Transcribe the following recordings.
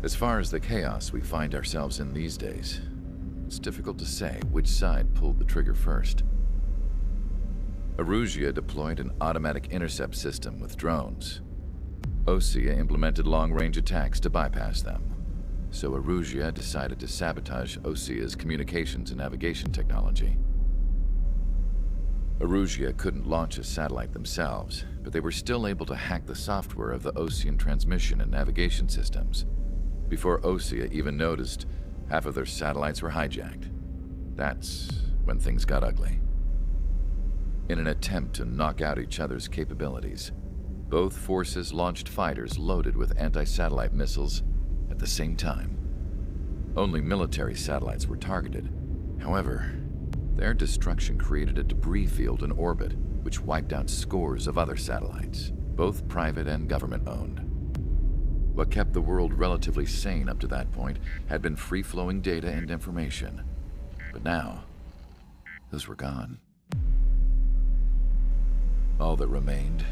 As far as the chaos we find ourselves in these days, it's difficult to say which side pulled the trigger first. Erusia deployed an automatic intercept system with drones. Osea implemented long-range attacks to bypass them. So Erusia decided to sabotage Osea's communications and navigation technology. Erusia couldn't launch a satellite themselves, but they were still able to hack the software of the Osean transmission and navigation systems. Before Osea even noticed, half of their satellites were hijacked. That's when things got ugly. In an attempt to knock out each other's capabilities, both forces launched fighters loaded with anti-satellite missiles at the same time. Only military satellites were targeted. However, their destruction created a debris field in orbit, which wiped out scores of other satellites, both private and government-owned. What kept the world relatively sane up to that point had been free-flowing data and information. But now, those were gone. All that remained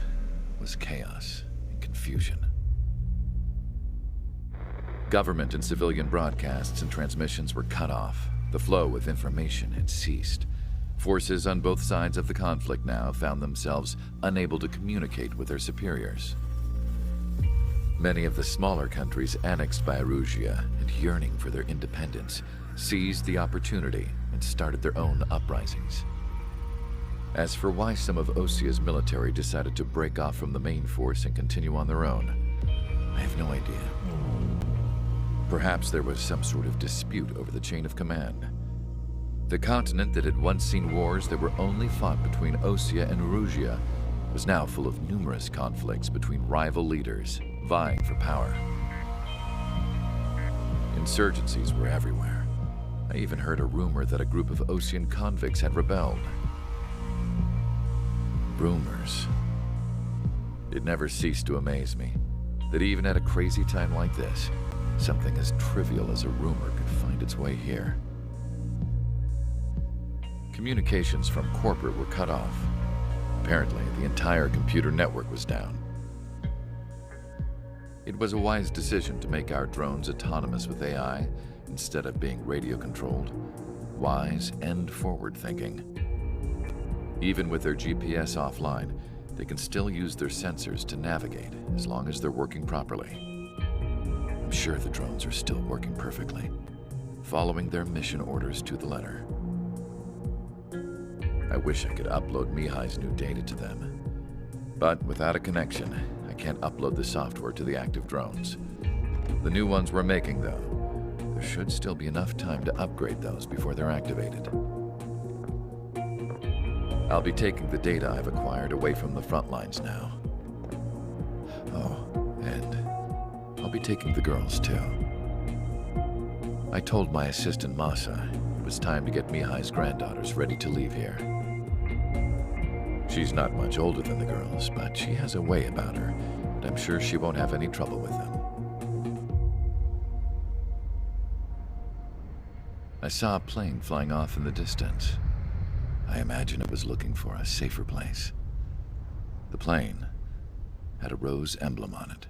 was chaos and confusion. Government and civilian broadcasts and transmissions were cut off. The flow of information had ceased. Forces on both sides of the conflict now found themselves unable to communicate with their superiors. Many of the smaller countries annexed by Erusia and yearning for their independence seized the opportunity and started their own uprisings. As for why some of Osea's military decided to break off from the main force and continue on their own, I have no idea. Perhaps there was some sort of dispute over the chain of command. The continent that had once seen wars that were only fought between Osea and Erusia was now full of numerous conflicts between rival leaders vying for power. Insurgencies were everywhere. I even heard a rumor that a group of Osean convicts had rebelled. Rumors. It never ceased to amaze me that even at a crazy time like this, something as trivial as a rumor could find its way here. Communications from corporate were cut off. Apparently, the entire computer network was down. It was a wise decision to make our drones autonomous with AI instead of being radio-controlled. Wise and forward-thinking. Even with their GPS offline, they can still use their sensors to navigate as long as they're working properly. I'm sure the drones are still working perfectly, following their mission orders to the letter. I wish I could upload Mihai's new data to them. But without a connection, I can't upload the software to the active drones. The new ones we're making, though, there should still be enough time to upgrade those before they're activated. I'll be taking the data I've acquired away from the front lines now. Oh, and I'll be taking the girls, too. I told my assistant Masa it was time to get Mihai's granddaughters ready to leave here. She's not much older than the girls, but she has a way about her, and I'm sure she won't have any trouble with them. I saw a plane flying off in the distance. I imagine it was looking for a safer place. The plane had a rose emblem on it.